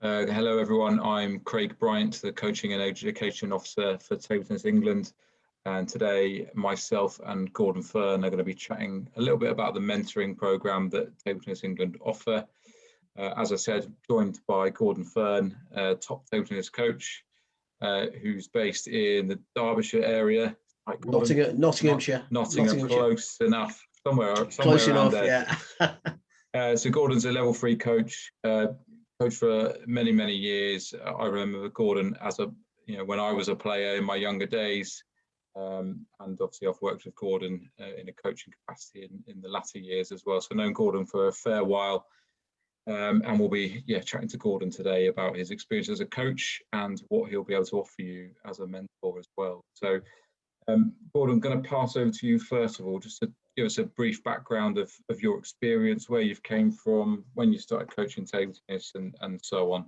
Hello everyone, I'm Craig Bryant, the Coaching and Education Officer for Table Tennis England, and today myself and Gordon Fearn are going to be chatting a little bit about the mentoring programme that Table Tennis England offer. As I said, joined by Gordon Fearn, top table tennis coach, who's based in the Derbyshire area. Nottinghamshire. Nottingham, close enough, somewhere Close around enough, there. Yeah. So Gordon's a level 3 coach. Coached for many years. I remember Gordon as when I was a player in my younger days, and obviously I've worked with Gordon in a coaching capacity in the latter years as well. So I've known Gordon for a fair while, and we'll be chatting to Gordon today about his experience as a coach and what he'll be able to offer you as a mentor as well. So Gordon, I'm going to pass over to you first of all, just to give us a brief background of your experience, where you've came from, when you started coaching table tennis, and so on.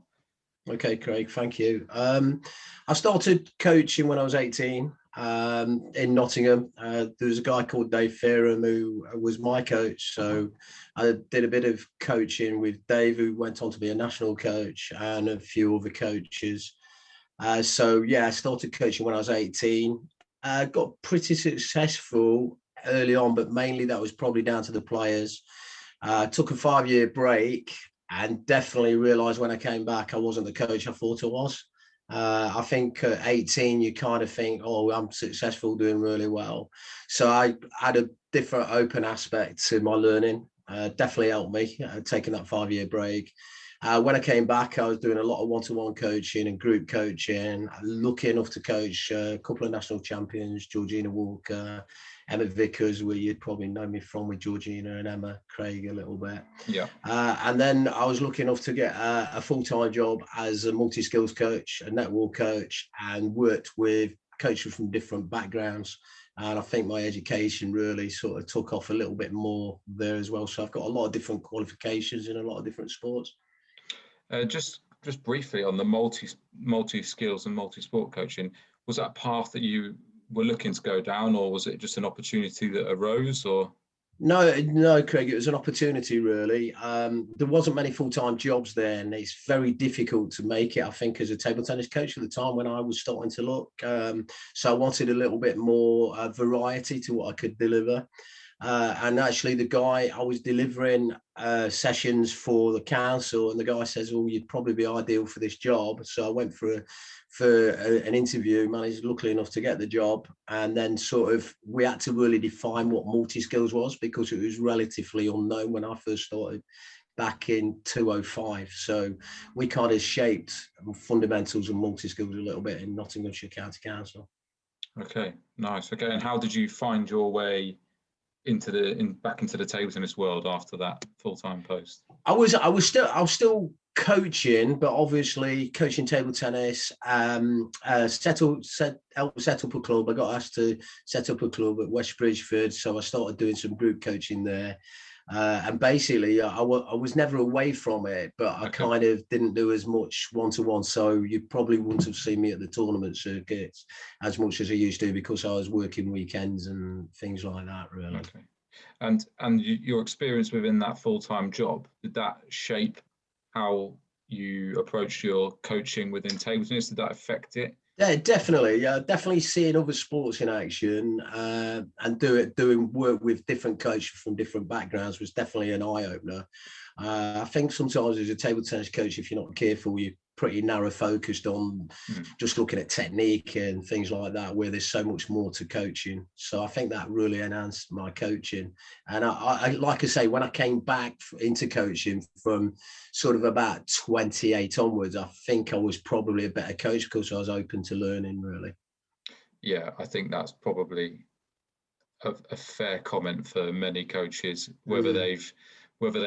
Okay, Craig, thank you. I started coaching when I was 18 in Nottingham. There was a guy called Gordon Fearn who was my coach. So I did a bit of coaching with Dave, who went on to be a national coach, and a few other coaches. I started coaching when I was 18. Got pretty successful early on, but mainly that was probably down to the players. Took a 5-year break and definitely realised when I came back I wasn't the coach I thought I was. I think at 18 you kind of think, oh, I'm successful, doing really well. So I had a different open aspect to my learning. Definitely helped me taking that 5-year break. When I came back, I was doing a lot of one-to-one coaching and group coaching. Lucky enough to coach a couple of national champions, Georgina Walker, Emma Vickers, where you'd probably know me from with Georgina, and Emma Craig a little bit. Yeah. And then I was lucky enough to get a full-time job as a multi-skills coach, a netball coach, and worked with coaches from different backgrounds. And I think my education really sort of took off a little bit more there as well. So I've got a lot of different qualifications in a lot of different sports. Just briefly on the multi skills and multi-sport coaching, was that a path that you were looking to go down, or was it just an opportunity that arose? Or No, Craig, it was an opportunity really. There wasn't many full-time jobs there, and it's very difficult to make it, I think, as a table tennis coach at the time when I was starting to look. So I wanted a little bit more variety to what I could deliver. And actually the guy, I was delivering sessions for the council, and the guy says, well, you'd probably be ideal for this job. So I went for an interview, managed luckily enough to get the job. And then sort of we had to really define what multi-skills was, because it was relatively unknown when I first started back in 2005. So we kind of shaped fundamentals and multi-skills a little bit in Nottinghamshire County Council. Okay, nice. Okay, and how did you find your way back into the table tennis world after that full-time post? I was still coaching, but obviously coaching table tennis. Helped set up a club. I got asked to set up a club at West Bridgeford, so I started doing some group coaching there. And basically, I was never away from it, but I kind of didn't do as much one-to-one. So you probably wouldn't have seen me at the tournament circuits as much as I used to, because I was working weekends and things like that, really. Okay. And your experience within that full-time job, did that shape how you approached your coaching within table tennis? Did that affect it? Yeah, definitely. Yeah, definitely seeing other sports in action and doing work with different coaches from different backgrounds was definitely an eye opener. I think sometimes as a table tennis coach, if you're not careful, you're pretty narrow focused on just looking at technique and things like that, where there's so much more to coaching. So I think that really enhanced my coaching. And I like I say, when I came back into coaching from sort of about 28 onwards, I think I was probably a better coach because I was open to learning, really. Yeah, I think that's probably a fair comment for many coaches, whether they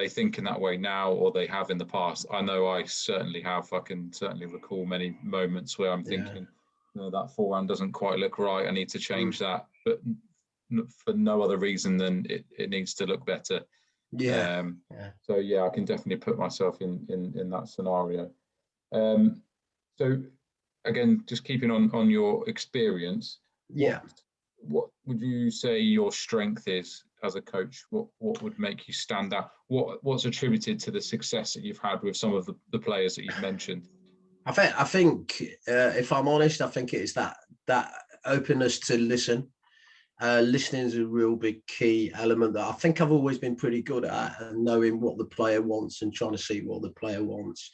think in that way now or they have in the past. I know I certainly have. I can certainly recall many moments where I'm thinking, that forehand doesn't quite look right. I need to change that, but for no other reason than it needs to look better. So I can definitely put myself in that scenario. So again, just keeping on your experience, what would you say your strength is as a coach? What would make you stand out? what's attributed to the success that you've had with some of the players that you've mentioned? I think if I'm honest, I think it's that openness to listen. Listening is a real big key element that I think I've always been pretty good at, and knowing what the player wants and trying to see what the player wants.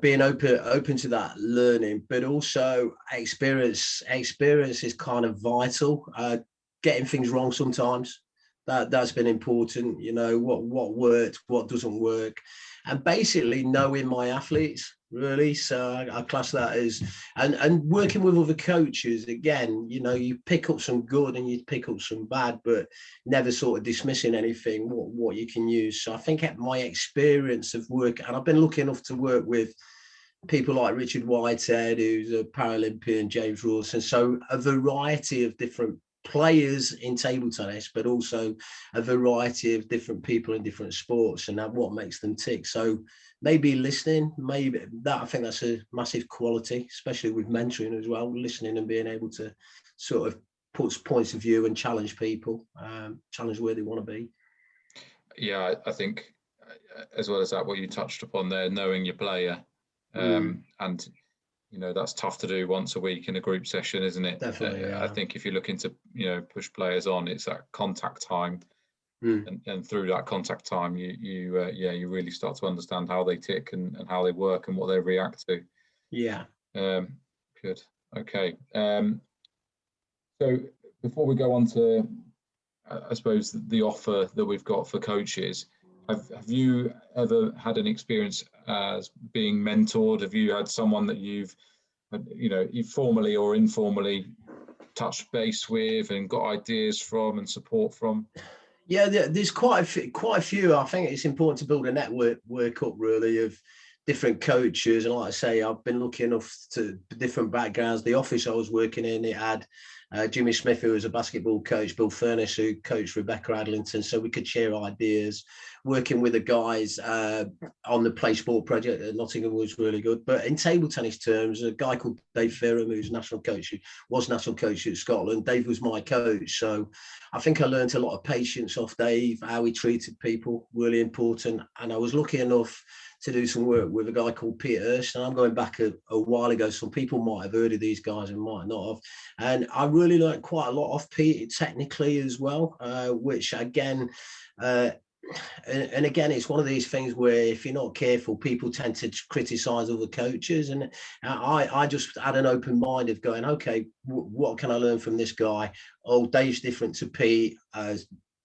Being open to that learning, but also experience is kind of vital. Getting things wrong sometimes, that's been important. You know, what worked, what doesn't work, and basically knowing my athletes really. So I class that as, and working with other coaches again. You know, you pick up some good and you pick up some bad, but never sort of dismissing anything what you can use. So I think at my experience of work, and I've been lucky enough to work with people like Richard Whitehead, who's a Paralympian, James Rawson. So a variety of different players in table tennis, but also a variety of different people in different sports, and that what makes them tick. So maybe listening, maybe that, I think that's a massive quality, especially with mentoring as well, listening and being able to sort of put points of view and challenge people, challenge where they want to be. Yeah, I think as well as that, what you touched upon there, knowing your player, and you know, that's tough to do once a week in a group session, isn't it? Definitely, yeah. I think if you're looking to, you know, push players on, it's that contact time, and through that contact time, you really start to understand how they tick and how they work and what they react to. Yeah. Good. Okay. So before we go on to, I suppose, the offer that we've got for coaches, have you ever had an experience as being mentored? Have you had someone that you've formally or informally touched base with and got ideas from and support from? Yeah, there's quite a few. I think it's important to build a network up really of different coaches. And like I say, I've been lucky enough to different backgrounds. The office I was working in, it had Jimmy Smith, who was a basketball coach, Bill Furness, who coached Rebecca Adlington, so we could share ideas. Working with the guys on the Play Sport project at Nottingham was really good. But in table tennis terms, a guy called Dave Fearn, who's national coach, who was national coach at Scotland. Dave was my coach, so I think I learned a lot of patience off Dave, how he treated people, really important. And I was lucky enough to do some work with a guy called Peter Hurst. And I'm going back a while ago. Some people might have heard of these guys and might not have. And I really learned quite a lot off Peter technically as well, which again, and again, it's one of these things where if you're not careful, people tend to criticize other coaches. And I just had an open mind of going, okay, what can I learn from this guy? Oh, Dave's different to Pete.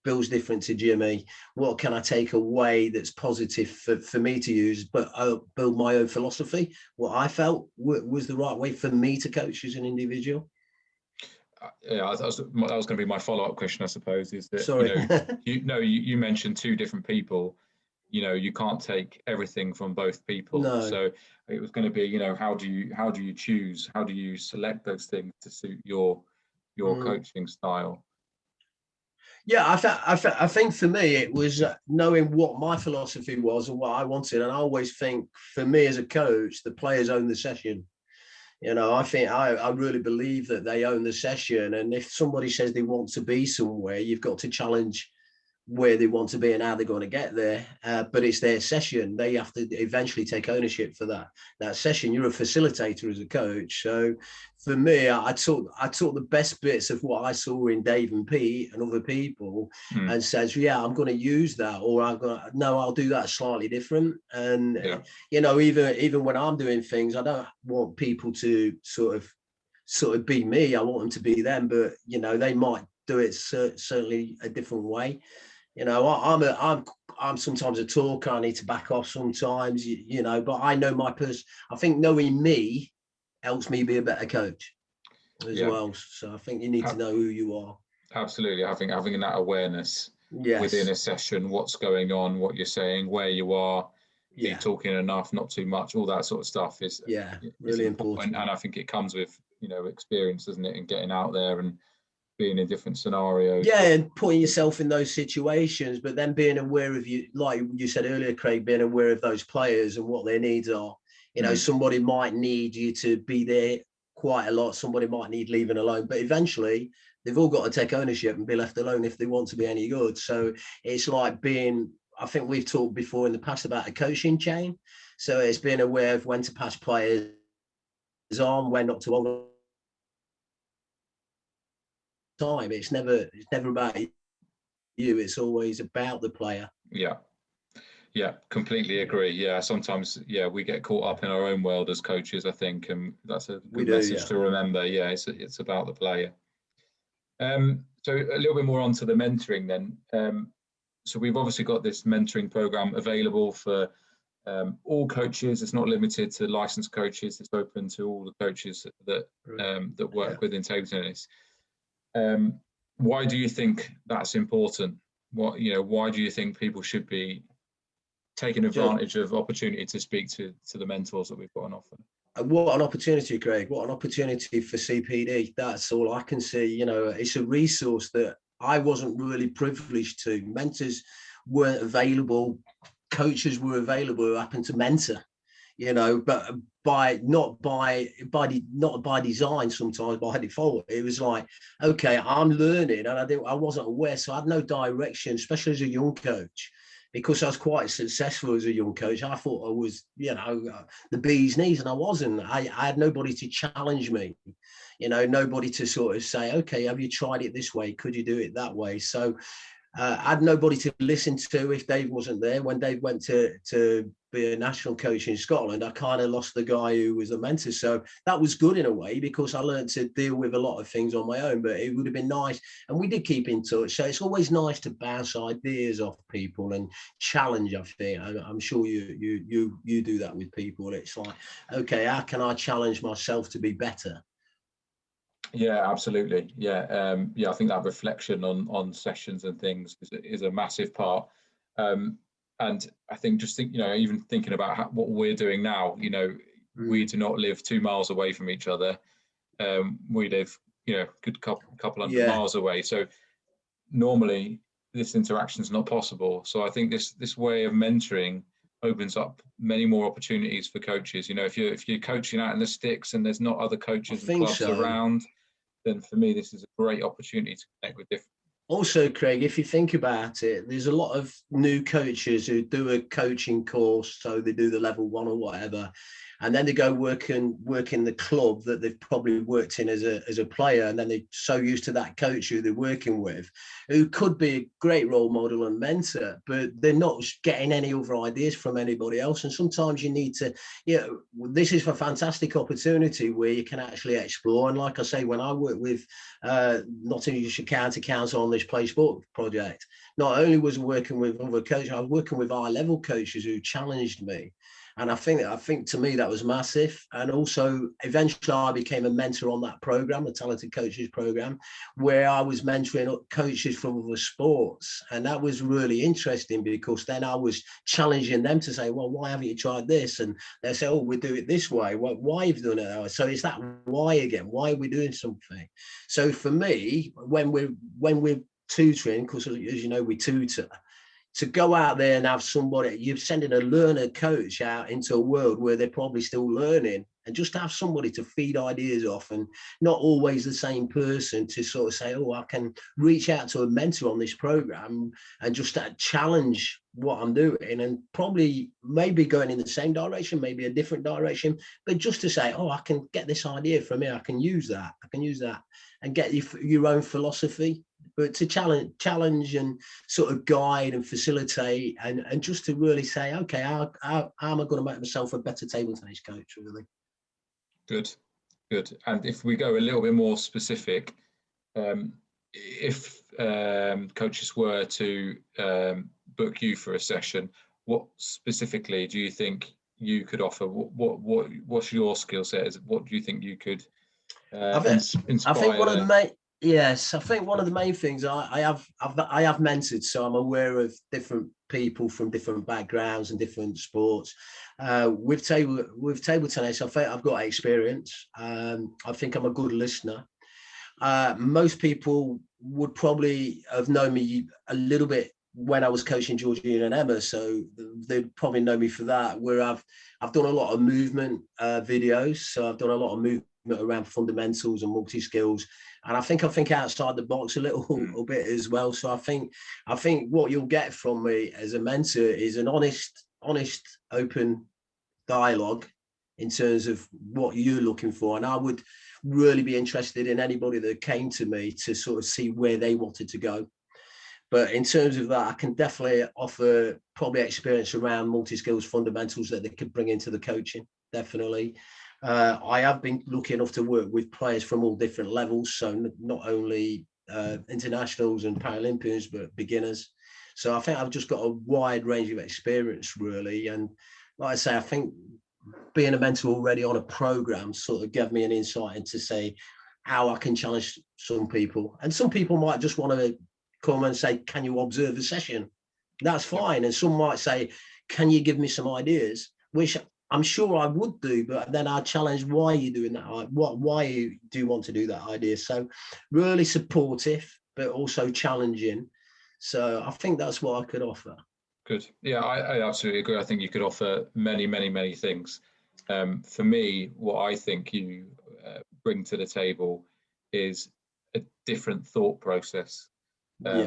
Bill's different to Jimmy. What can I take away that's positive for me to use, but I'll build my own philosophy? What I felt was the right way for me to coach as an individual. Yeah, that was going to be my follow-up question, I suppose, is that, Sorry. you mentioned two different people. You know, you can't take everything from both people. No. So it was going to be, how do you choose? How do you select those things to suit your coaching style? Yeah, I think for me it was knowing what my philosophy was and what I wanted. And I always think for me as a coach, the players own the session. I think I really believe that they own the session. And if somebody says they want to be somewhere, you've got to challenge where they want to be and how they're going to get there. But it's their session. They have to eventually take ownership for that session. You're a facilitator as a coach. So for me, I took the best bits of what I saw in Dave and Pete and other people and says, yeah, I'm going to use that, or I'll do that slightly different. And, even when I'm doing things, I don't want people to sort of be me. I want them to be them, but, they might do it certainly a different way. I'm sometimes a talker. I need to back off sometimes, but I know my person. I think knowing me helps me be a better coach as well. So I think you need to know who you are. Absolutely. I think having that awareness within a session, what's going on, what you're saying, where you are, you talking enough, not too much, all that sort of stuff is really important. And I think it comes with, experience, doesn't it, and getting out there and being in different scenarios. Yeah, and putting yourself in those situations, but then being aware of you, like you said earlier, Craig, being aware of those players and what their needs are. Somebody might need you to be there quite a lot. Somebody might need leaving alone, but eventually they've all got to take ownership and be left alone if they want to be any good. So it's like I think we've talked before in the past about a coaching chain. So it's being aware of when to pass players on, when not to hold time. It's never about you. It's always about the player. Yeah, completely agree. Yeah, sometimes, we get caught up in our own world as coaches, I think, and that's a good message to remember. Yeah, it's about the player. So a little bit more onto the mentoring then. So we've obviously got this mentoring program available for all coaches. It's not limited to licensed coaches. It's open to all the coaches that work within table tennis. Why do you think that's important? Why do you think people should be taking advantage of opportunity to speak to the mentors that we've got on offer? What an opportunity, Craig. What an opportunity for CPD. That's all I can see. It's a resource that I wasn't really privileged to. Mentors weren't available. Coaches were available who happened to mentor, but not by design, sometimes by default. It was like, okay, I'm learning and I wasn't aware. So I had no direction, especially as a young coach. Because I was quite successful as a young coach, I thought I was, the bee's knees, and I wasn't. I had nobody to challenge me, nobody to sort of say, okay, have you tried it this way? Could you do it that way? So I had nobody to listen to if Dave wasn't there. When Dave went to be a national coach in Scotland, I kind of lost the guy who was the mentor. So that was good in a way, because I learned to deal with a lot of things on my own, but it would have been nice. And we did keep in touch. So it's always nice to bounce ideas off people and challenge, I think. I'm sure you do that with people. It's like, okay, how can I challenge myself to be better? Yeah, absolutely. Yeah, I think that reflection on sessions and things is a massive part. And I think even thinking about what we're doing now, we do not live 2 miles away from each other. We live, good couple hundred miles away. So normally this interaction is not possible. So I think this way of mentoring opens up many more opportunities for coaches. If you're coaching out in the sticks and there's not other coaches and clubs around, then for me, this is a great opportunity to connect with different. Also, Craig, if you think about it, there's a lot of new coaches who do a coaching course, so they do the level 1 or whatever, and then they go work in the club that they've probably worked in as a player, and then they're so used to that coach who they're working with, who could be a great role model and mentor, but they're not getting any other ideas from anybody else. And sometimes you need to, this is a fantastic opportunity where you can actually explore. And like I say, when I work with Nottinghamshire County Council on this Play Sport project, not only was I working with other coaches, I was working with high-level coaches who challenged me. And I think to me that was massive. And also eventually I became a mentor on that program, the Talented Coaches program, where I was mentoring coaches from other sports. And that was really interesting, because then I was challenging them to say, well, why haven't you tried this? And they say, oh, we do it this way. Why have you done it that way? So it's that why again. Why are we doing something? So for me, when we're tutoring, because as you know, we tutor, to go out there and have somebody, you're sending a learner coach out into a world where they're probably still learning, and just have somebody to feed ideas off, and not always the same person to sort of say, oh, I can reach out to a mentor on this program and just challenge what I'm doing, and probably maybe going in the same direction, maybe a different direction, but just to say, oh, I can get this idea from here. I can use that and get your own philosophy. But to challenge and sort of guide and facilitate, and just to really say, okay, how am I going to make myself a better table tennis coach, really? Good. And if we go a little bit more specific, if coaches were to book you for a session, what specifically do you think you could offer? What's your skill set? What do you think you could inspire? I think one of the main Yes, I think one of the main things I have mentored, so I'm aware of different people from different backgrounds and different sports. With table tennis, I think I've got experience. I think I'm a good listener. Most people would probably have known me a little bit when I was coaching Georgina and Emma, so they'd probably know me for that. Where I've done a lot of movement videos, so I've done a lot of movement around fundamentals and multi skills. and I think outside the box a little bit as well. So I think what you'll get from me as a mentor is an honest, open dialogue in terms of what you're looking for. And I would really be interested in anybody that came to me to sort of see where they wanted to go. But in terms of that, I can definitely offer probably experience around multi-skills fundamentals that they could bring into the coaching, definitely. I have been lucky enough to work with players from all different levels, so not only internationals and Paralympians, but beginners. So I think I've just got a wide range of experience, really. And like I say, I think being a mentor already on a program sort of gave me an insight into, say, how I can challenge some people. And some people might just want to come and say, can you observe a session? That's fine. And some might say, can you give me some ideas? Which I'm sure I would do, but then I challenge why you're doing that. Why you do want to do that idea? So really supportive, but also challenging. So I think that's what I could offer. Good. Yeah, I absolutely agree. I think you could offer many, many, many things. For me, what I think you bring to the table is a different thought process.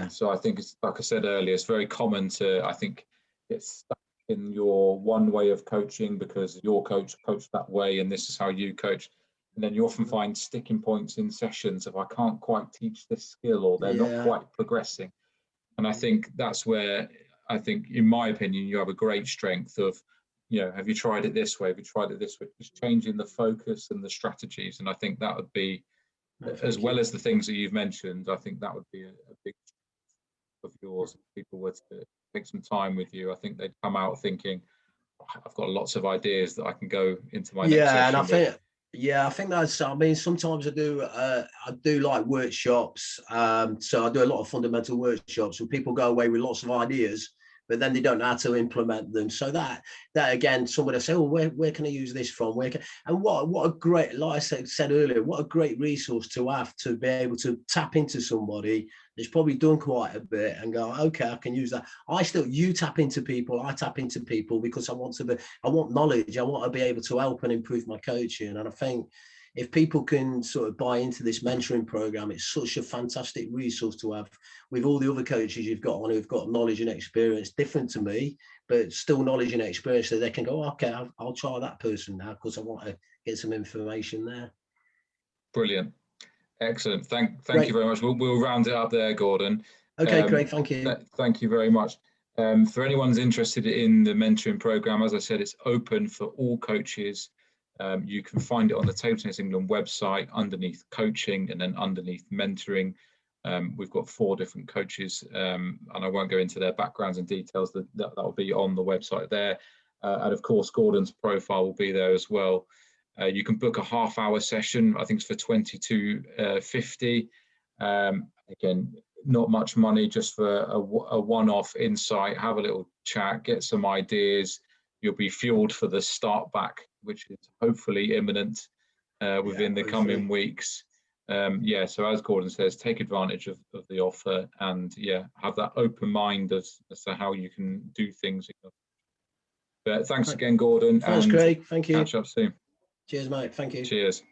So I think it's, like I said earlier, it's very common to, I think, get stuck in your one way of coaching because your coach coached that way and this is how you coach. And then you often find sticking points in sessions of I can't quite teach this skill or they're not quite progressing. And I think that's where I think, in my opinion, you have a great strength of, have you tried it this way? Have you tried it this way? Just changing the focus and the strategies. And I think that would be, as well as the things that you've mentioned, I think that would be a big of yours. If people were to take some time with you, I think they'd come out thinking, I've got lots of ideas that I can go into my next session with. I think that's, I mean, sometimes I do like workshops. So I do a lot of fundamental workshops where people go away with lots of ideas, but then they don't know how to implement them. So that again, somebody will say, oh, where can I use this from? And what a great, like I said earlier, what a great resource to have to be able to tap into somebody that's probably done quite a bit and go, okay, I can use that. You tap into people, I tap into people because I want knowledge. I want to be able to help and improve my coaching. And I think if people can sort of buy into this mentoring program, it's such a fantastic resource to have with all the other coaches you've got on who've got knowledge and experience different to me, but still knowledge and experience that they can go, okay, I'll try that person now because I want to get some information there. Brilliant. Excellent. Thank you very much. We'll round it up there, Gordon. Okay, Craig, thank you. Thank you very much. For anyone who's interested in the mentoring program, as I said, it's open for all coaches. You can find it on the Table Tennis England website underneath coaching and then underneath mentoring. We've got 4 different coaches and I won't go into their backgrounds and details. That will be on the website there. And of course, Gordon's profile will be there as well. You can book a half-hour session. I think it's for $22.50. Again, not much money, just for a one-off insight. Have a little chat, get some ideas. You'll be fueled for the start back, which is hopefully imminent within the coming weeks. So as Gordon says, take advantage of the offer and have that open mind as to how you can do things. But thanks again, Gordon. Thanks, Craig. Thank you. Catch up soon. Cheers, mate. Thank you. Cheers.